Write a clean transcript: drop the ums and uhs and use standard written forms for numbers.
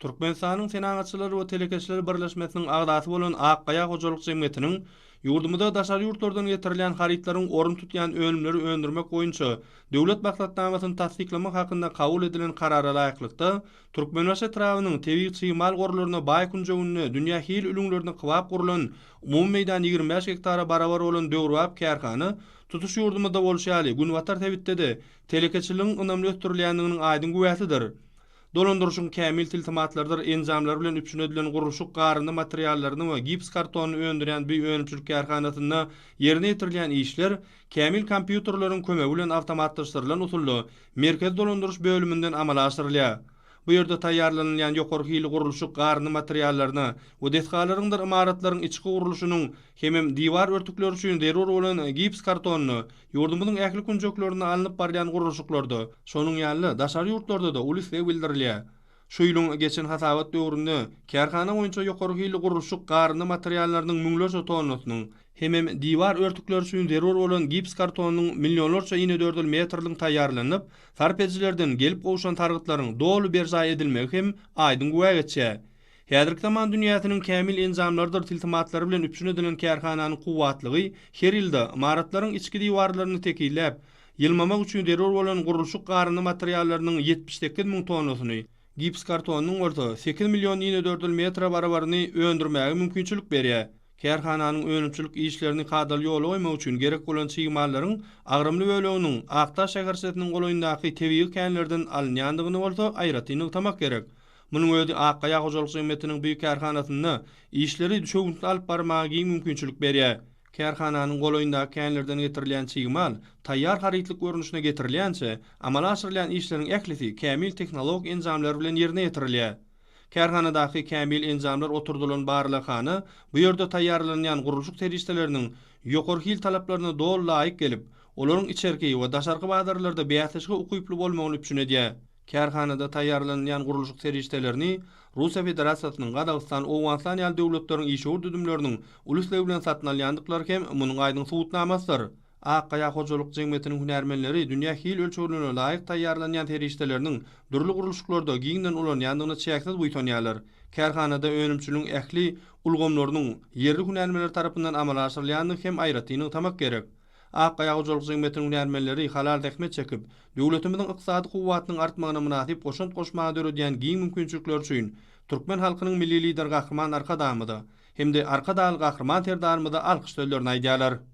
Türkmenistanyň Senagaçylary we Telekeçiler Birleşmesiniň agdaty bolan Akkaya Hojalyk Jemgyýetiniň ýurdumyzda daşary ýurtlardan getirilen haritlaryň orun tutýan önümleri öndürmek boýunça döwlet maksatnamasyny tasdiklamak hakynda kabul edilen karara laýyklykda Türkmenbaşy trawynyň tebii çyýmal gorlaryna baý kunjawuny dünýä hil ülüňlerini kybap gurulan umumy meýdan 25 hektara barabar bolan döwrwap kärhany tutuş ýurdumyzda bolşaly Günwatar tebitde telekeçiligiň önümli ötürilýändiginiň aýdyn güwäsidir. Dolandırışın kämil tiltimatlardır enzamlar bilen üpsünedilen gurulşuk garyndy materiallaryny we gips kartonyny öndüren bir önümçülük kärhanasyna ýerine ýetirilýän işler kämil kompýuterlaryň kömegi bilen awtomatlaşdyrylan usully merkez dolandırış bölümünden amala aşyrylýar. Bu ýerde taýýarlanýan ýokary hili gurulşuk garyndy materiallaryny we deskalaryň imaratlaryň içki gurulşunyň hemem divar örtükleri üçin derur bolan gips kartonyny ýurdumyzyň ähli kunjoklaryna alınıp barýan gurulşuklarda, şonuň ýaly daşary ýurtlarda da ulusle bildirilýär. Şu ýylyň geçen hasabat döwründe kärhana boýunça ýokary hili gurulşuk garyndy materiallarynyň müňlerce tonnasynyň hemem divar örtükleri üçin derur bolan gips kartonynyň millionlarça ine dördül metrliň taýýarlanyp, sarpejlerden gelip gowşan targytlaryň dolu berja edilmegi hem aýdyn güwä geçýär. Häzirki zaman dünýäsiniň kämil enzamlardyr tiltimatlary bilen üpsün edilen kärhananyň kuwwatlygy her ýylda imaratlaryň içki diwarlaryny tekilleip, ýylmamak üçin derur bolan gurulşuk garyndy materiallarynyň 78 000 tonnasyny gips kartonynyň orta 8 million ine dördül metre barabaryny öndürmäge mümkinçilik berýär. Kärhananyň önümçülük işlerini kadal ýola goýmak üçin gerek bolan çyýmallaryň agrymly böleginiň Aktaş şähersetiniň goloýundaky tebii känlerden alınýandygyny bolsa aýratyny utamak gerek. Munyň özi Akkaya Hojalyk Jemgyýetiniň büýük kärhanasyna işleri düşügünti alyp barmagy mümkinçilik berýär. Kärhananyň goloýundaky känlerden getirilýän çyýmal taýýar haritlik görnüşine getirilýänçe amala aşyrylýan işleriň ählisi kämil tehnologik enzamlar bilen ýerine ýetirilýär. Kärhanadaky kämil enzamlar oturdulan barlykany bu ýerde taýýarlanýan gurulşuk terişdeleriniň ýokary hil talaplaryna dol laýyk gelip, olaryň içerki we daşarky badarlarda beýatlyşyga ukyply bolmagyny üpsün edýär. Kärhanada taýýarlanýan gurulşuk terişdelerini Russiýa Federasiýasynyň Gazagystan, Owganistan ýaly döwletleriň işgör düdümleriniň ulusle bilen satyn alýandyklary hem munyň aýdyň subutnamasydyr. Akkaya Hojalyk Jemgyýetiniň hünärmenleri dünýä hil ölçeglerine laýyk taýýarlanýan terişdeleriniň dürli gurulşuklarda giňden ulanýandygyna çäksiz buýtanýarlar. Kärhanada önümçülüň ähli ulgamlarynyň ýerli hünärmenler tarapyndan amala aşyrylýandygy hem aýratyny utamak gerek. Akkaya Hojalyk Jemgyýetiniň hünärmenleri halal tähmet çekip, döwletimiziň ykdysady kuwwatynyň artmagyna münasip goşant goşmagy döredýän giň mümkinçilikler üçin türkmen halkynyň milli lider Gahrman Arkadamyda hem de Arkadal Gahrman terdarmyda alkyş sözlerini aýdýarlar.